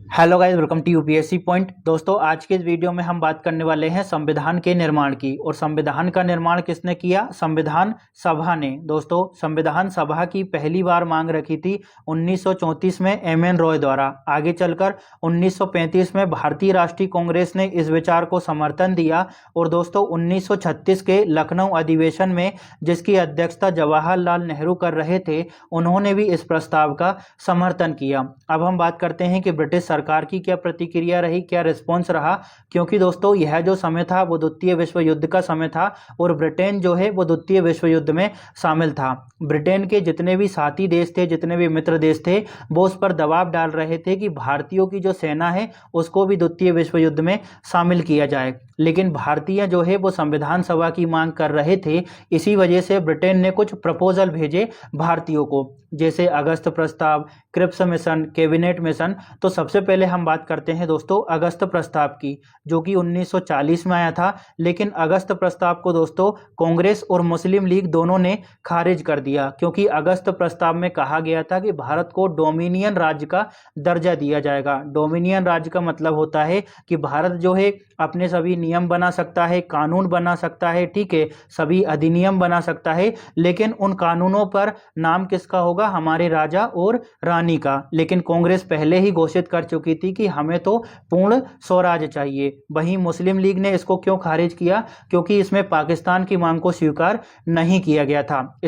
Hello guys, welcome to UPSC point. दोस्तों, आज के इस वीडियो में हम बात करने वाले हैं संविधान के निर्माण की। और संविधान का निर्माण किसने किया? संविधान सभा ने। दोस्तों, संविधान सभा की पहली बार मांग रखी थी 1934 में एमएन रॉय द्वारा। आगे चलकर 1935 में भारतीय राष्ट्रीय कांग्रेस ने इस विचार को समर्थन दिया। और दोस्तों, 1936 के लखनऊ अधिवेशन में, जिसकी अध्यक्षता जवाहरलाल नेहरू कर रहे थे, उन्होंने भी इस प्रस्ताव का समर्थन किया। अब हम बात करते हैं कि ब्रिटिश सरकार की क्या प्रतिक्रिया रही, क्या रिस्पॉन्स रहा। क्योंकि दोस्तों, यह जो समय था वो द्वितीय विश्व युद्ध का समय था और ब्रिटेन जो है वो द्वितीय विश्व युद्ध में शामिल था। ब्रिटेन के जितने भी साथी देश थे, जितने भी मित्र देश थे, वो उस पर दबाव डाल रहे थे कि भारतीयों की जो सेना है उसको भी द्वितीय विश्व युद्ध में शामिल किया जाए। लेकिन भारतीय जो है वो संविधान सभा की मांग कर रहे थे। इसी वजह से ब्रिटेन ने कुछ प्रपोजल भेजे भारतीयों को, जैसे अगस्त प्रस्ताव, क्रिप्स मिशन, कैबिनेट मिशन। तो सबसे पहले हम बात करते हैं दोस्तों अगस्त प्रस्ताव की, जो कि 1940 में आया था। लेकिन अगस्त प्रस्ताव को दोस्तों कांग्रेस और मुस्लिम लीग दोनों ने खारिज कर दिया, क्योंकि अगस्त प्रस्ताव में कहा गया था कि भारत को डोमिनियन राज्य का दर्जा दिया जाएगा। डोमिनियन राज्य का मतलब होता है कि भारत जो है अपने सभी नियम बना सकता है, कानून बना सकता है, ठीक है, सभी अधिनियम बना सकता है, लेकिन उन कानूनों पर नाम किसका होगा? हमारे राजा और रानी का। लेकिन कांग्रेस पहले ही घोषित कर चुकी थी कि हमें तो पूर्ण स्वराज चाहिए। वहीं मुस्लिम लीग ने इसको क्यों खारिज किया? क्योंकि इसमें पाकिस्तान की मांग को स्वीकार नहीं किया गया था।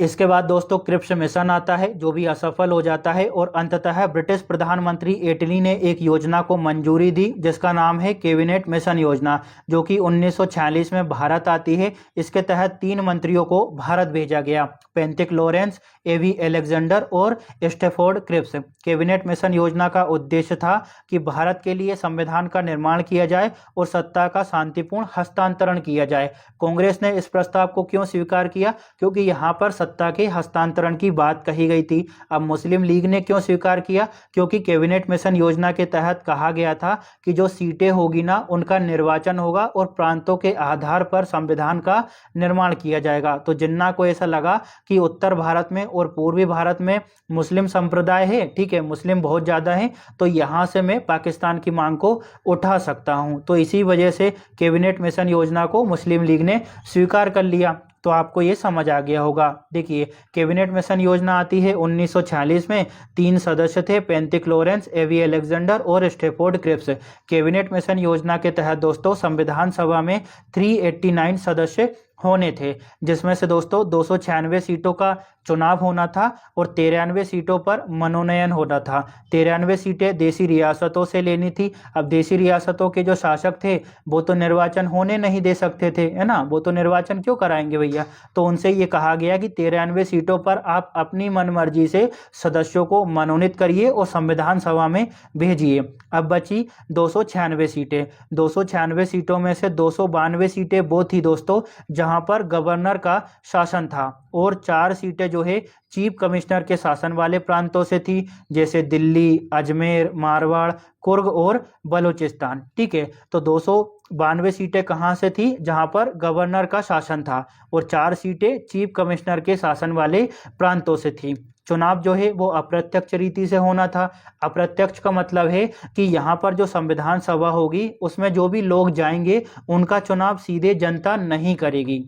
इसके बाद दोस्तों क्रिप्स मिशन आता है, जो भी असफल हो जाता है। और अंततः ब्रिटिश प्रधानमंत्री एटली ने एक योजना को मंजूरी दी, जिसका नाम है कैबिनेट मिशन योजना, जो कि 1946 में भारत आती है। इसके तहत 3 मंत्रियों को भारत भेजा गया, पेंटिक लॉरेंस, एवी अलेक्जेंडर और स्टेफोर्ड क्रिप्स। कैबिनेट मिशन योजना का उद्देश्य था कि भारत के लिए संविधान का निर्माण किया जाए और सत्ता का शांतिपूर्ण हस्तांतरण किया जाए। कांग्रेस ने इस प्रस्ताव को क्यों स्वीकार किया? क्योंकि यहाँ पर सत्ता के हस्तांतरण की बात कही गई थी। अब मुस्लिम लीग ने क्यों स्वीकार किया? क्योंकि कैबिनेट मिशन योजना के तहत कहा गया था कि जो सीटें होगी ना, उनका निर्वाचन होगा और प्रांतों के आधार पर संविधान का निर्माण किया जाएगा। तो जिन्ना को ऐसा लगा कि उत्तर भारत में और पूर्वी भारत में मुस्लिम संप्रदाय है, ठीक है, मुस्लिम बहुत ज्यादा है, तो यहां से मैं पाकिस्तान की मांग को उठा सकता हूं। तो इसी वजह से कैबिनेट मिशन योजना को मुस्लिम लीग ने स्वीकार कर लिया। तो आपको ये समझ आ गया होगा। देखिए, कैबिनेट मिशन योजना आती है 1946 में। 3 सदस्य थे, पेंटिक लॉरेंस, एवी अलेक्जेंडर और स्टेफोर्ड क्रिप्स। कैबिनेट मिशन योजना के तहत दोस्तों संविधान सभा में 389 सदस्य होने थे, जिसमें से दोस्तों 296 सीटों का चुनाव होना था और 93 सीटों पर मनोनयन होना था। 93 सीटें देशी रियासतों से लेनी थी। अब देशी रियासतों के जो शासक थे वो तो निर्वाचन होने नहीं दे सकते थे, है ना, वो तो निर्वाचन क्यों कराएंगे भैया। तो उनसे ये कहा गया कि 93 सीटों पर आप अपनी मनमर्जी से सदस्यों को मनोनीत करिए और संविधान सभा में भेजिए। अब बची 296 सीटें। 296 सीटों में से 292 सीटें वो थी दोस्तों जहां पर गवर्नर का शासन था, और 4 सीटें जो है चीफ कमिश्नर के शासन वाले प्रांतों से थी, जैसे दिल्ली, अजमेर, मारवाड़, कुर्ग और बलूचिस्तान, ठीक है। तो 292 सीटें कहां से थी? जहां पर गवर्नर का शासन था, और 4 सीटें चीफ कमिश्नर के शासन वाले प्रांतों से थी। चुनाव जो है वो अप्रत्यक्ष रीति से होना था। अप्रत्यक्ष का मतलब है कि यहाँ पर जो संविधान सभा होगी उसमें जो भी लोग जाएंगे उनका चुनाव सीधे जनता नहीं करेगी।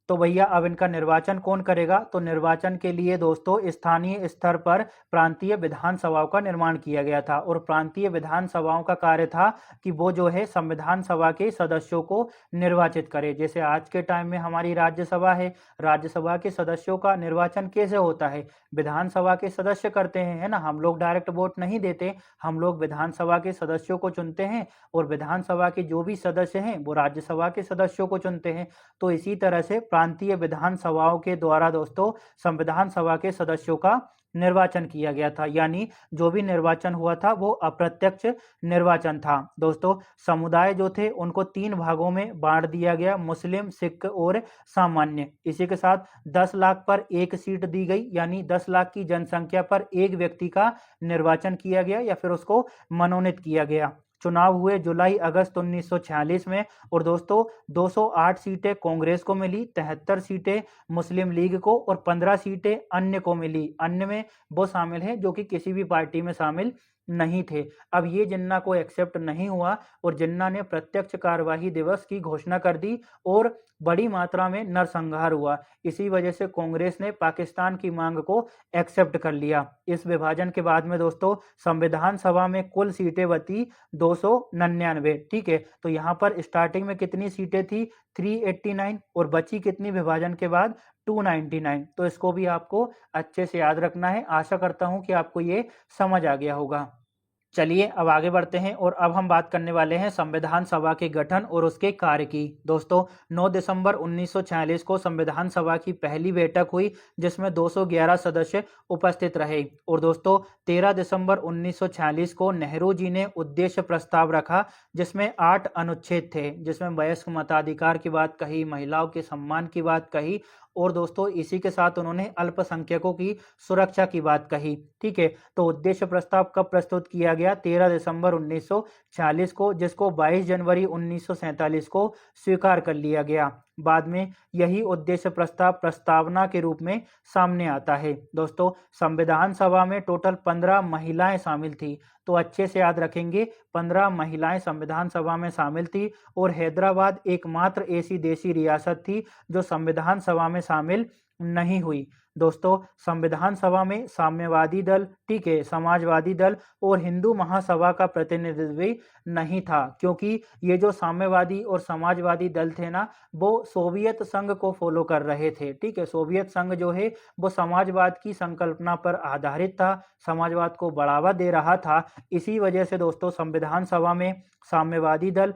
तो भैया अब इनका निर्वाचन कौन करेगा? तो निर्वाचन के लिए दोस्तों स्थानीय स्तर पर प्रांतीय विधान सभाओं का निर्माण किया गया था। और प्रांतीय विधान सभाओं का कार्य था कि वो जो है संविधान सभा के सदस्यों को निर्वाचित करे। जैसे आज के टाइम में हमारी राज्यसभा है, राज्यसभा के सदस्यों का निर्वाचन कैसे होता है? विधानसभा के सदस्य करते हैं, है ना। हम लोग डायरेक्ट वोट नहीं देते, हम लोग विधानसभा के सदस्यों को चुनते हैं, और विधानसभा के जो भी सदस्य हैं वो राज्यसभा के सदस्यों को चुनते हैं। तो इसी तरह से प्रांतीय विधान सभाओं के द्वारा दोस्तों संविधान सभा के सदस्यों का निर्वाचन किया गया था। यानी जो भी निर्वाचन हुआ था वो अप्रत्यक्ष निर्वाचन था। दोस्तों, समुदाय जो थे उनको 3 भागों में बांट दिया गया, मुस्लिम, सिख और सामान्य। इसी के साथ 10 लाख पर 1 सीट दी गई, यानी 10 लाख की जनसंख्या पर एक व्यक्ति का निर्वाचन किया गया या फिर उसको मनोनीत किया गया। चुनाव हुए जुलाई अगस्त 1946 में, और दोस्तों 208 सीटें कांग्रेस को मिली, 73 सीटें मुस्लिम लीग को और 15 सीटें अन्य को मिली। अन्य में वो शामिल हैं जो कि किसी भी पार्टी में शामिल नहीं थे। अब ये जिन्ना को एक्सेप्ट नहीं हुआ और जिन्ना ने प्रत्यक्ष कार्यवाही दिवस की घोषणा कर दी और बड़ी मात्रा में नरसंहार हुआ। इसी वजह से कांग्रेस ने पाकिस्तान की मांग को एक्सेप्ट कर लिया। इस विभाजन के बाद में दोस्तों संविधान सभा में कुल सीटें बची 299। ठीक है, तो यहाँ पर स्टार्टिंग में कितनी सीटें थी 389 और बची कितनी विभाजन के बाद 299। तो इसको भी आपको अच्छे से याद रखना है। आशा करता हूं कि आपको ये समझ आ गया होगा। चलिए अब आगे बढ़ते हैं और अब हम बात करने वाले हैं संविधान सभा के गठन और उसके कार्य की। दोस्तों 9 दिसंबर 1946 को संविधान सभा की पहली बैठक हुई जिसमें 211 सदस्य उपस्थित रहे और दोस्तों 13 दिसंबर 1946 को नेहरू जी ने उद्देश्य प्रस्ताव रखा जिसमें 8 अनुच्छेद थे, जिसमें वयस्क मताधिकार की बात कही, महिलाओं के सम्मान की बात कही और दोस्तों इसी के साथ उन्होंने अल्पसंख्यकों की सुरक्षा की बात कही। ठीक है, तो उद्देश्य प्रस्ताव कब प्रस्तुत किया गया 13 दिसंबर 1946 को, जिसको 22 जनवरी 1947 को स्वीकार कर लिया गया। बाद में यही उद्देश्य प्रस्ताव प्रस्तावना के रूप में सामने आता है। दोस्तों संविधान सभा में टोटल 15 महिलाएं शामिल थी, तो अच्छे से याद रखेंगे 15 महिलाएं संविधान सभा में शामिल थी और हैदराबाद एकमात्र ऐसी देशी रियासत थी जो संविधान सभा में शामिल नहीं हुई। दोस्तों संविधान सभा में साम्यवादी दल, ठीक है, समाजवादी दल और हिंदू महासभा का प्रतिनिधित्व भी नहीं था, क्योंकि ये जो साम्यवादी और समाजवादी दल थे ना वो सोवियत संघ को फॉलो कर रहे थे। ठीक है, सोवियत संघ जो है वो समाजवाद की संकल्पना पर आधारित था, समाजवाद को बढ़ावा दे रहा था। इसी वजह से दोस्तों संविधान सभा में साम्यवादी दल,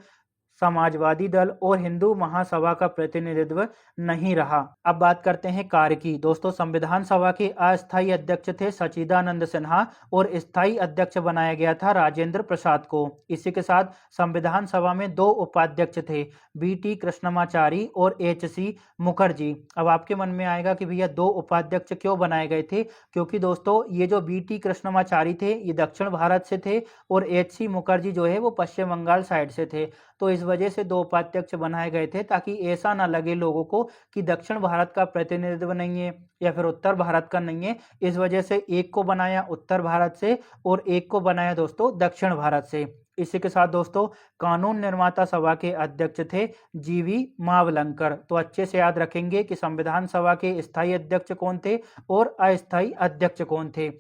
समाजवादी दल और हिंदू महासभा का प्रतिनिधित्व नहीं रहा। अब बात करते हैं कार्य की। दोस्तों संविधान सभा के अस्थायी अध्यक्ष थे सच्चिदानंद सिन्हा और स्थायी अध्यक्ष बनाया गया था राजेंद्र प्रसाद को। इसी के साथ संविधान सभा में 2 उपाध्यक्ष थे, बीटी कृष्णमाचारी और एचसी मुखर्जी। अब आपके मन में आएगा कि भैया 2 उपाध्यक्ष क्यों बनाए गए थे, क्योंकि दोस्तों ये जो बीटी कृष्णमाचारी थे ये दक्षिण भारत से थे और एचसी मुखर्जी जो है वो पश्चिम बंगाल साइड से थे। तो इस वजह से 2 उपाध्यक्ष बनाए गए थे ताकि ऐसा ना लगे लोगों को कि दक्षिण भारत का प्रतिनिधित्व नहीं है या फिर उत्तर भारत का नहीं है। इस वजह से एक को बनाया उत्तर भारत से और एक को बनाया दोस्तों दक्षिण भारत से। इसी के साथ दोस्तों कानून निर्माता सभा के अध्यक्ष थे जीवी मावलंकर। तो अच्छे से याद रखेंगे कि संविधान सभा के स्थायी अध्यक्ष कौन थे और अस्थायी अध्यक्ष कौन थे।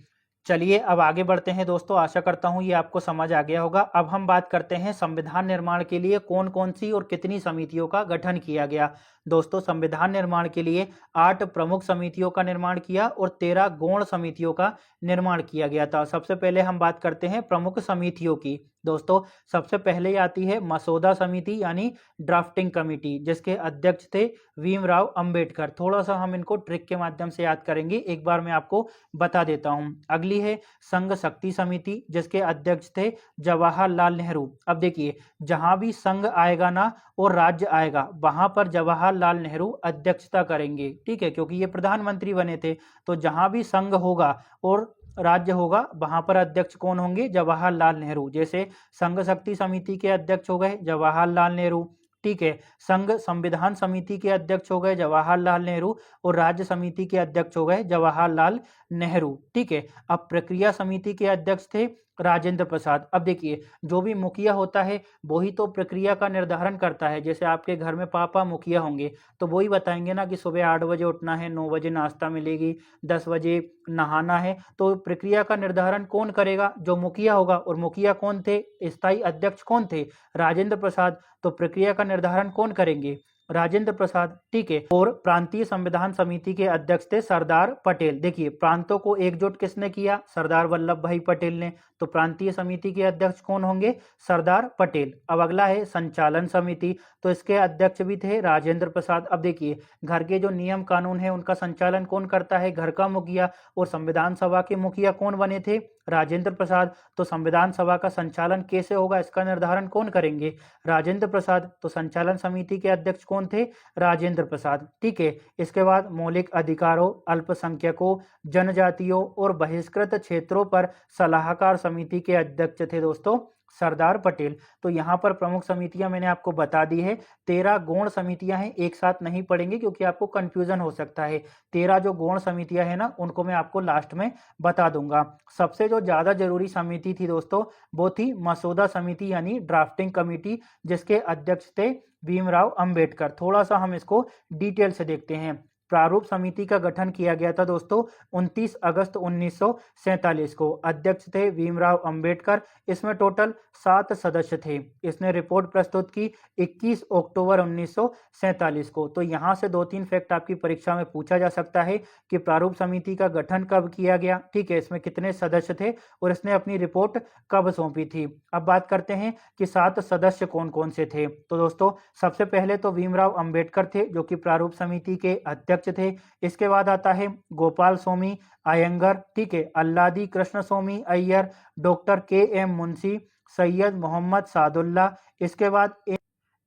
चलिए अब आगे बढ़ते हैं दोस्तों, आशा करता हूं ये आपको समझ आ गया होगा। अब हम बात करते हैं संविधान निर्माण के लिए कौन कौन सी और कितनी समितियों का गठन किया गया। दोस्तों संविधान निर्माण के लिए 8 प्रमुख समितियों का निर्माण किया और 13 गौण समितियों का निर्माण किया गया था। सबसे पहले हम बात करते हैं प्रमुख समितियों की। दोस्तों सबसे पहले आती है मसौदा समिति यानी ड्राफ्टिंग कमेटी, जिसके अध्यक्ष थे भीमराव अंबेडकर। थोड़ा सा हम इनको ट्रिक के माध्यम से याद करेंगे, एक बार मैं आपको बता देता हूं। अगली है संघ शक्ति समिति, जिसके अध्यक्ष थे जवाहरलाल नेहरू। अब देखिए जहां भी संघ आएगा ना और राज्य आएगा वहां पर जवाहरलाल नेहरू अध्यक्षता करेंगे। ठीक है, क्योंकि ये प्रधानमंत्री बने थे। तो जहां भी संघ होगा और राज्य होगा वहां पर अध्यक्ष कौन होंगे, जवाहरलाल नेहरू। जैसे संघ शक्ति समिति के अध्यक्ष हो गए जवाहरलाल नेहरू। ठीक है, संघ संविधान समिति के अध्यक्ष हो गए जवाहरलाल नेहरू और राज्य समिति के अध्यक्ष हो गए जवाहरलाल नेहरू। ठीक है, अब प्रक्रिया समिति के अध्यक्ष थे राजेंद्र प्रसाद। अब देखिए जो भी मुखिया होता है वही तो प्रक्रिया का निर्धारण करता है। जैसे आपके घर में पापा मुखिया होंगे तो वही बताएंगे ना कि सुबह 8 बजे उठना है, 9 बजे नाश्ता मिलेगी, 10 बजे नहाना है। तो प्रक्रिया का निर्धारण कौन करेगा, जो मुखिया होगा। और मुखिया कौन थे, स्थायी अध्यक्ष कौन थे, राजेंद्र प्रसाद। तो प्रक्रिया का निर्धारण कौन करेंगे, राजेंद्र प्रसाद। ठीक है, और प्रांतीय संविधान समिति के अध्यक्ष थे सरदार पटेल। देखिए प्रांतों को एकजुट किसने किया, सरदार वल्लभ भाई पटेल ने। तो प्रांतीय समिति के अध्यक्ष कौन होंगे, सरदार पटेल। अब अगला है संचालन समिति, तो इसके अध्यक्ष भी थे राजेंद्र प्रसाद। अब देखिए घर के जो नियम कानून है उनका संचालन कौन करता है, घर का मुखिया। और संविधान सभा के मुखिया कौन बने थे, राजेंद्र प्रसाद। तो संविधान सभा का संचालन कैसे होगा, इसका निर्धारण कौन करेंगे, राजेंद्र प्रसाद। तो संचालन समिति के अध्यक्ष कौन थे, राजेंद्र प्रसाद। ठीक है, इसके बाद मौलिक अधिकारों, अल्पसंख्यकों, जनजातियों और बहिष्कृत क्षेत्रों पर सलाहकार समिति के अध्यक्ष थे दोस्तों सरदार पटेल। तो यहाँ पर प्रमुख समितियां मैंने आपको बता दी है। 13 गौण समितियां हैं, एक साथ नहीं पढ़ेंगे क्योंकि आपको कंफ्यूजन हो सकता है। 13 जो गौण समितियां हैं ना, उनको मैं आपको लास्ट में बता दूंगा। सबसे जो ज्यादा जरूरी समिति थी दोस्तों, वो थी मसौदा समिति यानी ड्राफ्टिंग कमेटी, जिसके अध्यक्ष थे भीमराव अंबेडकर। थोड़ा सा हम इसको डिटेल से देखते हैं। प्रारूप समिति का गठन किया गया था दोस्तों 29 अगस्त 1947 को। अध्यक्ष थे भीमराव अंबेडकर। इसमें टोटल 7 सदस्य थे। इसने रिपोर्ट प्रस्तुत की 21 अक्टूबर 1947 को। तो यहाँ से 2-3 फैक्ट आपकी परीक्षा में पूछा जा सकता है कि प्रारूप समिति का गठन कब किया गया, ठीक है, इसमें कितने सदस्य थे और इसने अपनी रिपोर्ट कब सौंपी थी। अब बात करते हैं कि 7 सदस्य कौन कौन से थे। तो दोस्तों सबसे पहले तो भीमराव अंबेडकर थे, जो कि प्रारूप समिति के अध्यक्ष थे। इसके बाद आता है गोपाल स्वामी अयंगर, ठीक है, अल्लादी कृष्ण स्वामी अय्यर, डॉक्टर KM मुंशी, सैयद मोहम्मद सादुल्ला। इसके बाद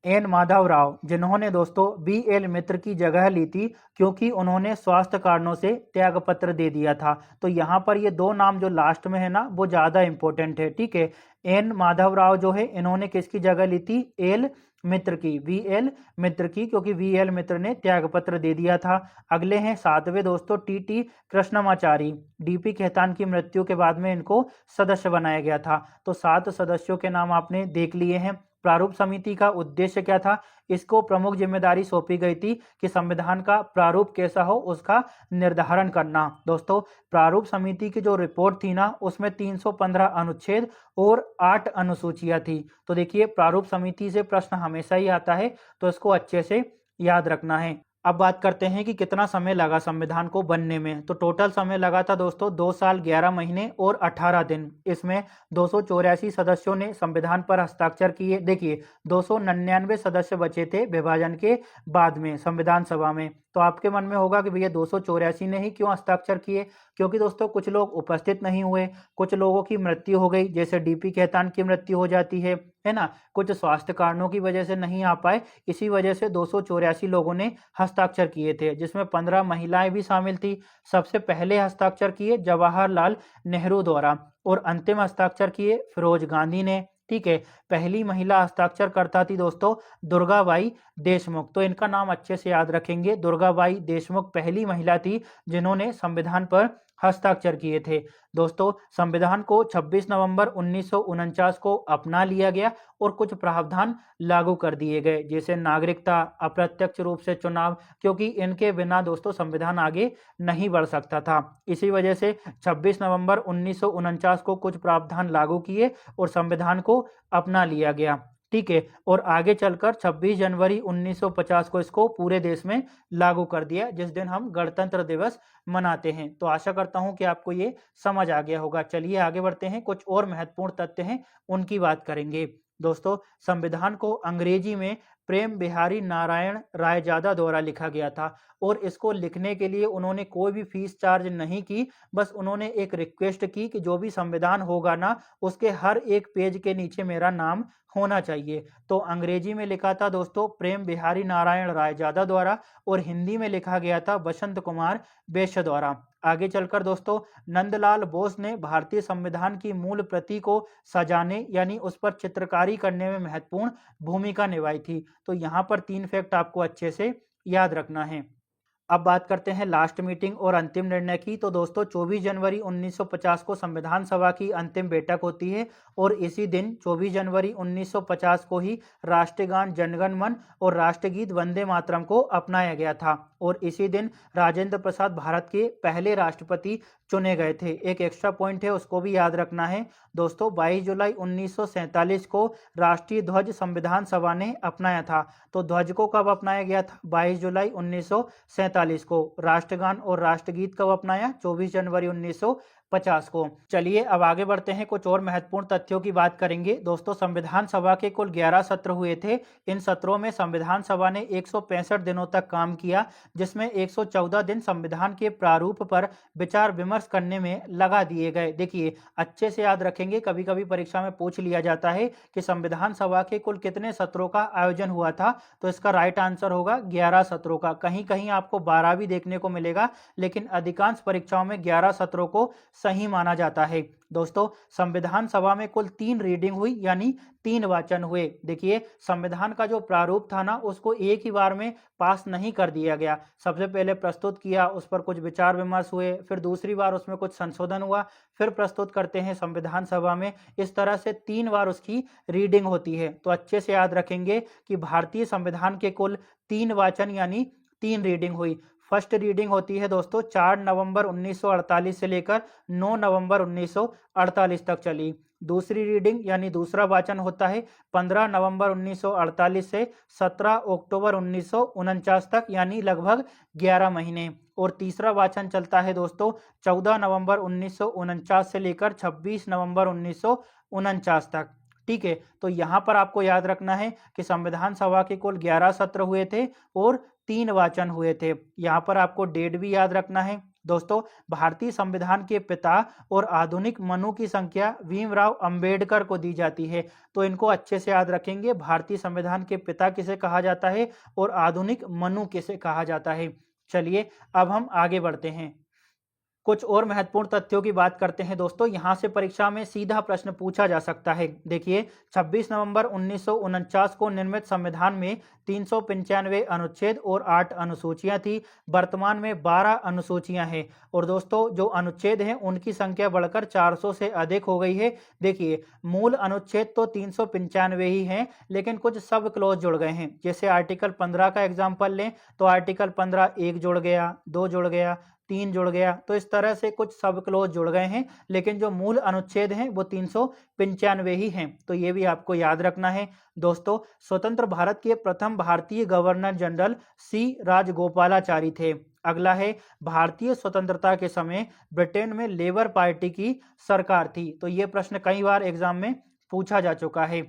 एन माधव राव, जिन्होंने दोस्तों BL मित्र की जगह ली थी क्योंकि उन्होंने स्वास्थ्य कारणों से त्यागपत्र दे दिया था। तो यहाँ पर ये 2 नाम जो लास्ट में है ना, वो ज्यादा इंपॉर्टेंट है, ठीक है। एन माधव राव जो है, इन्होंने किसकी जगह ली थी? एल मित्र की, VL मित्र की, क्योंकि VL मित्र ने त्यागपत्र दे दिया था। अगले हैं 7वें दोस्तों TT कृष्णमाचारी। DP खेतान की मृत्यु के बाद में इनको सदस्य बनाया गया था। तो 7 सदस्यों के नाम आपने देख लिए हैं। प्रारूप समिति का उद्देश्य क्या था? इसको प्रमुख जिम्मेदारी सौंपी गई थी कि संविधान का प्रारूप कैसा हो उसका निर्धारण करना। दोस्तों प्रारूप समिति की जो रिपोर्ट थी ना, उसमें 315 अनुच्छेद और 8 अनुसूचियां थी। तो देखिए प्रारूप समिति से प्रश्न हमेशा ही आता है, तो इसको अच्छे से याद रखना है। अब बात करते हैं कि कितना समय लगा संविधान को बनने में। तो टोटल समय लगा था दोस्तों 2 साल 11 महीने और 18 दिन। इसमें 284 सदस्यों ने संविधान पर हस्ताक्षर किए। देखिए 299 सदस्य बचे थे विभाजन के बाद में संविधान सभा में। तो आपके मन में होगा कि भैया 284 ने ही क्यों हस्ताक्षर किए? क्योंकि दोस्तों कुछ लोग उपस्थित नहीं हुए, कुछ लोगों की मृत्यु हो गई, जैसे DP खेतान की मृत्यु हो जाती है ना, कुछ स्वास्थ्य कारणों की वजह से नहीं आ पाए। इसी वजह से 284 लोगों ने हस्ताक्षर किए थे, जिसमें 15 महिलाएं भी शामिल थी। सबसे पहले हस्ताक्षर किए जवाहरलाल नेहरू द्वारा और अंतिम हस्ताक्षर किए फिरोज गांधी ने, ठीक है। पहली महिला हस्ताक्षरकर्ता थी दोस्तों दुर्गाबाई देशमुख। तो इनका नाम अच्छे से याद रखेंगे। दुर्गाबाई देशमुख पहली महिला थी जिन्होंने संविधान पर हस्ताक्षर किए थे। दोस्तों संविधान को 26 नवंबर 1949 को अपना लिया गया और कुछ प्रावधान लागू कर दिए गए, जैसे नागरिकता, अप्रत्यक्ष रूप से चुनाव, क्योंकि इनके बिना दोस्तों संविधान आगे नहीं बढ़ सकता था। इसी वजह से 26 नवंबर 1949 को कुछ प्रावधान लागू किए और संविधान को अपना लिया गया, ठीक है। और आगे चलकर 26 जनवरी 1950 को इसको पूरे देश में लागू कर दिया, जिस दिन हम गणतंत्र दिवस मनाते हैं। तो आशा करता हूं कि आपको ये समझ आ गया होगा। चलिए आगे बढ़ते हैं, कुछ और महत्वपूर्ण तथ्य हैं उनकी बात करेंगे। दोस्तों संविधान को अंग्रेजी में प्रेम बिहारी नारायण रायजादा द्वारा लिखा गया था और इसको लिखने के लिए उन्होंने कोई भी फीस चार्ज नहीं की। बस उन्होंने एक रिक्वेस्ट की कि जो भी संविधान होगा ना, उसके हर एक पेज के नीचे मेरा नाम होना चाहिए। तो अंग्रेजी में लिखा था दोस्तों प्रेम बिहारी नारायण रायजादा द्वारा और हिंदी में लिखा गया था बसंत कुमार बैश्य द्वारा। आगे चलकर दोस्तों नंदलाल बोस ने भारतीय संविधान की मूल प्रति को सजाने यानी उस पर चित्रकारी करने में महत्वपूर्ण भूमिका निभाई थी। तो यहाँ पर 3 फैक्ट आपको अच्छे से याद रखना है। अब बात करते हैं लास्ट मीटिंग और अंतिम निर्णय की। तो दोस्तों 24 जनवरी 1950 को संविधान सभा की अंतिम बैठक होती है और इसी दिन 24 जनवरी 1950 को ही राष्ट्रगान जनगण मन और राष्ट्रगीत वंदे मातरम को अपनाया गया था और इसी दिन राजेंद्र प्रसाद भारत के पहले राष्ट्रपति चुने गए थे। एक एक्स्ट्रा पॉइंट है, उसको भी याद रखना है दोस्तों। 22 जुलाई 1947 को राष्ट्रीय ध्वज संविधान सभा ने अपनाया था। तो ध्वज को कब अपनाया गया था? 22 जुलाई 1947 को। राष्ट्रगान और राष्ट्रगीत कब अपनाया? 24 जनवरी 1950 को। चलिए अब आगे बढ़ते हैं, कुछ और महत्वपूर्ण तथ्यों की बात करेंगे। दोस्तों संविधान सभा के कुल 11 सत्र हुए थे। इन सत्रों में संविधान सभा ने 165 दिनों तक काम किया, जिसमें 114 दिन संविधान के प्रारूप पर विचार विमर्श करने में लगा दिए गए। देखिए अच्छे से याद रखेंगे, कभी कभी परीक्षा में पूछ लिया जाता है कि संविधान सभा के कुल कितने सत्रों का आयोजन हुआ था। तो इसका राइट आंसर होगा 11 सत्रों का। कहीं कहीं आपको 12 भी देखने को मिलेगा, लेकिन अधिकांश परीक्षाओं में 11 सत्रों को सही माना जाता है। दोस्तों, संविधान सभा में कुल 3 रीडिंग हुई, यानी 3 वाचन हुए। देखिए, संविधान का जो प्रारूप था ना, उसको एक ही बार में पास नहीं कर दिया गया। सबसे पहले प्रस्तुत किया, उस पर कुछ विचार विमर्श हुए, फिर दूसरी बार उसमें कुछ संशोधन हुआ, फिर प्रस्तुत करते हैं संविधान सभा में। इस तरह से 3 बार उसकी रीडिंग होती है। तो अच्छे से याद रखेंगे कि भारतीय संविधान के कुल 3 वाचन यानी 3 रीडिंग हुई। फर्स्ट रीडिंग होती है दोस्तों 4 नवंबर 1948 से लेकर 9 नवंबर 1948 तक चली। दूसरी रीडिंग यानी दूसरा वाचन होता है 15 नवंबर 1948 से 17 अक्टूबर 1949 तक, यानी लगभग 11 महीने। और तीसरा वाचन चलता है दोस्तों 14 नवंबर 1949 से लेकर 26 नवंबर 1949 तक। ठीक है, तो यहाँ पर आपको याद रखना है कि संविधान सभा के कुल 11 सत्र हुए थे और 3 वाचन हुए थे। यहाँ पर आपको डेट भी याद रखना है। दोस्तों, भारतीय संविधान के पिता और आधुनिक मनु की संख्या भीमराव अंबेडकर को दी जाती है। तो इनको अच्छे से याद रखेंगे, भारतीय संविधान के पिता किसे कहा जाता है और आधुनिक मनु किसे कहा जाता है। चलिए अब हम आगे बढ़ते हैं, कुछ और महत्वपूर्ण तथ्यों की बात करते हैं। दोस्तों, यहां से परीक्षा में सीधा प्रश्न पूछा जा सकता है। देखिए, 26 नवंबर 1949 को निर्मित संविधान में 395 अनुच्छेद और 8 अनुसूचियां थी। वर्तमान में 12 अनुसूचियां हैं और दोस्तों जो अनुच्छेद हैं उनकी संख्या बढ़कर 400 से अधिक हो गई है। देखिए, मूल अनुच्छेद तो 395 ही हैं, लेकिन कुछ सब क्लॉज जुड़ गए हैं। जैसे आर्टिकल 15 का एग्जाम्पल लें तो आर्टिकल 15 1 जुड़ गया, 2 जुड़ गया, 3 जुड़ गया। तो इस तरह से कुछ सब क्लोज जुड़ गए हैं, लेकिन जो मूल अनुच्छेद हैं वो 395 ही हैं। तो ये भी आपको याद रखना है। दोस्तों, स्वतंत्र भारत के प्रथम भारतीय गवर्नर जनरल सी राजगोपालाचारी थे। अगला है, भारतीय स्वतंत्रता के समय ब्रिटेन में लेबर पार्टी की सरकार थी। तो ये प्रश्न कई बार एग्जाम में पूछा जा चुका है।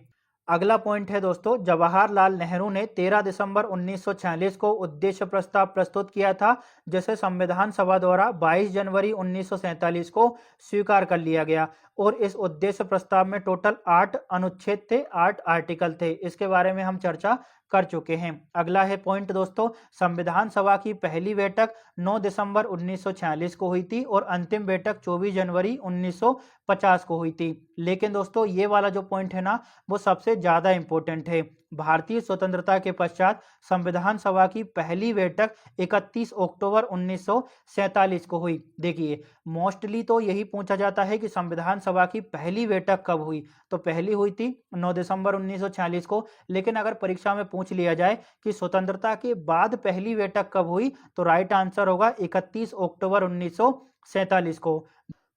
अगला पॉइंट है दोस्तों, जवाहरलाल नेहरू ने 13 दिसंबर 1946 को उद्देश्य प्रस्ताव प्रस्तुत किया था, जिसे संविधान सभा द्वारा 22 जनवरी 1947 को स्वीकार कर लिया गया। और इस उद्देश्य प्रस्ताव में टोटल 8 अनुच्छेद थे, 8 आर्टिकल थे। इसके बारे में हम चर्चा कर चुके हैं। अगला है पॉइंट दोस्तों, संविधान सभा की पहली बैठक 9 दिसंबर 1946 को हुई थी और अंतिम बैठक 24 जनवरी 1950 को हुई थी। लेकिन दोस्तों, ये वाला जो पॉइंट है ना, वो सबसे ज्यादा इंपॉर्टेंट है। भारतीय स्वतंत्रता के पश्चात संविधान सभा की पहली बैठक 31 अक्टूबर 1947 को हुई। देखिए, मोस्टली तो यही पूछा जाता है कि संविधान सभा की पहली बैठक कब हुई, तो पहली हुई थी 9 दिसंबर 1946 को। लेकिन अगर परीक्षा में पूछ लिया जाए कि स्वतंत्रता के बाद पहली बैठक कब हुई, तो राइट आंसर होगा 31 अक्टूबर 1947 को।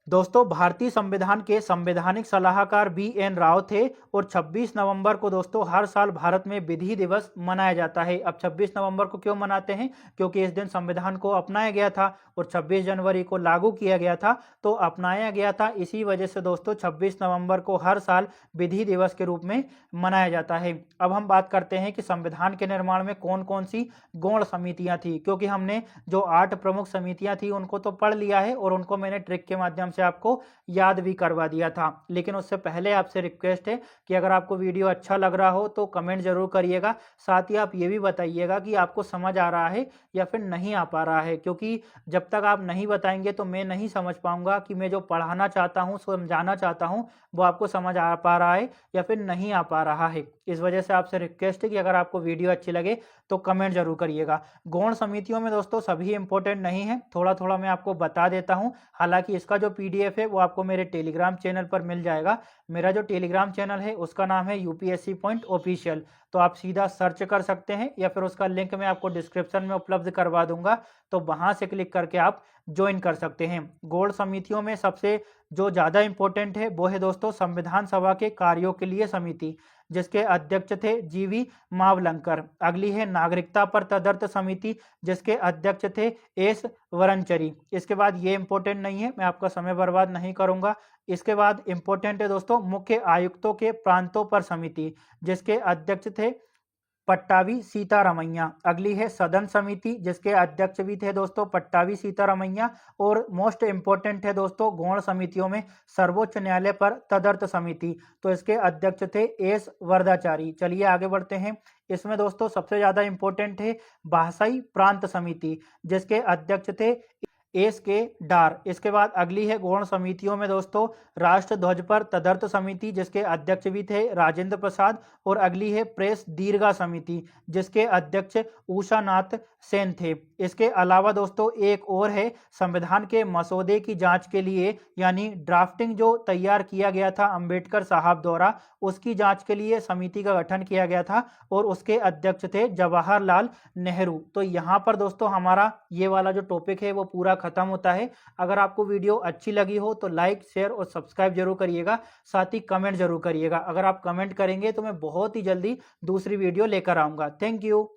दोस्तों, भारतीय संविधान के संवैधानिक सलाहकार BN राव थे और 26 नवंबर को दोस्तों हर साल भारत में विधि दिवस मनाया जाता है। अब 26 नवंबर को क्यों मनाते हैं? क्योंकि इस दिन संविधान को अपनाया गया था और 26 जनवरी को लागू किया गया था, तो अपनाया गया था। इसी वजह से दोस्तों 26 नवंबर को हर साल विधि दिवस के रूप में मनाया जाता है। अब हम बात करते हैं कि संविधान के निर्माण में कौन कौन सी गौण समितियां थी, क्योंकि हमने जो 8 प्रमुख समितियां थी उनको तो पढ़ लिया है और उनको मैंने ट्रिक के माध्यम से आपको याद भी करवा दिया था। लेकिन उससे पहले आपसे रिक्वेस्ट है कि अगर आपको वीडियो अच्छा लग रहा हो तो कमेंट जरूर करिएगा। साथ ही आप ये भी बताइएगा कि आपको समझ आ रहा है या फिर नहीं आ पा रहा है, क्योंकि जब तक आप नहीं बताएंगे तो मैं नहीं समझ पाऊंगा कि मैं जो पढ़ाना चाहता हूँ, समझाना चाहता हूँ, वो आपको समझ आ पा रहा है या फिर नहीं आ पा रहा है। इस वजह से आपसे रिक्वेस्ट है कि अगर आपको वीडियो अच्छी लगे तो कमेंट जरूर करिएगा। गौण समितियों में दोस्तों सभी इंपॉर्टेंट नहीं है, थोड़ा थोड़ा मैं आपको बता देता हूं। हालांकि इसका जो PDF है वो आपको मेरे टेलीग्राम चैनल पर मिल जाएगा। मेरा जो टेलीग्राम चैनल है उसका नाम है UPSC पॉइंट ऑफिशियल, तो आप सीधा सर्च कर सकते हैं या फिर उसका लिंक मैं आपको डिस्क्रिप्शन में उपलब्ध करवा दूंगा, तो वहां से क्लिक करके आप ज्वाइन कर सकते हैं। गौण समितियों में सबसे जो ज्यादा इंपॉर्टेंट है वो है दोस्तों संविधान सभा के कार्यों के लिए समिति, जिसके अध्यक्ष थे GV मावलंकर। अगली है नागरिकता पर तदर्थ समिति, जिसके अध्यक्ष थे S वरनचरी। इसके बाद ये इंपॉर्टेंट नहीं है, मैं आपका समय बर्बाद नहीं करूंगा। इसके बाद इंपॉर्टेंट है दोस्तों मुख्य आयुक्तों के प्रांतों पर समिति, जिसके अध्यक्ष थे पट्टावी सीतारमैया। अगली है सदन समिति, जिसके अध्यक्ष भी थे दोस्तों पट्टावी सीतारमैया। और मोस्ट इंपॉर्टेंट है दोस्तों गौण समितियों में सर्वोच्च न्यायालय पर तदर्थ समिति, तो इसके अध्यक्ष थे S वरदाचारी। चलिए आगे बढ़ते हैं। इसमें दोस्तों सबसे ज्यादा इंपॉर्टेंट है भाषाई प्रांत समिति, जिसके अध्यक्ष थे एस के डार। इसके बाद अगली है गौण समितियों में दोस्तों राष्ट्र ध्वज पर तदर्थ समिति, जिसके अध्यक्ष भी थे राजेंद्र प्रसाद। और अगली है प्रेस दीर्घा समिति, जिसके अध्यक्ष उषानाथ सेन थे। इसके अलावा दोस्तों एक और है संविधान के मसौदे की जांच के लिए, यानी ड्राफ्टिंग जो तैयार किया गया था अंबेडकर साहब द्वारा, उसकी जांच के लिए समिति का गठन किया गया था और उसके अध्यक्ष थे जवाहरलाल नेहरू। तो यहाँ पर दोस्तों हमारा ये वाला जो टॉपिक है वो पूरा खत्म होता है। अगर आपको वीडियो अच्छी लगी हो तो लाइक, शेयर और सब्सक्राइब जरूर करिएगा, साथ ही कमेंट जरूर करिएगा। अगर आप कमेंट करेंगे तो मैं बहुत ही जल्दी दूसरी वीडियो लेकर आऊंगा। Thank you.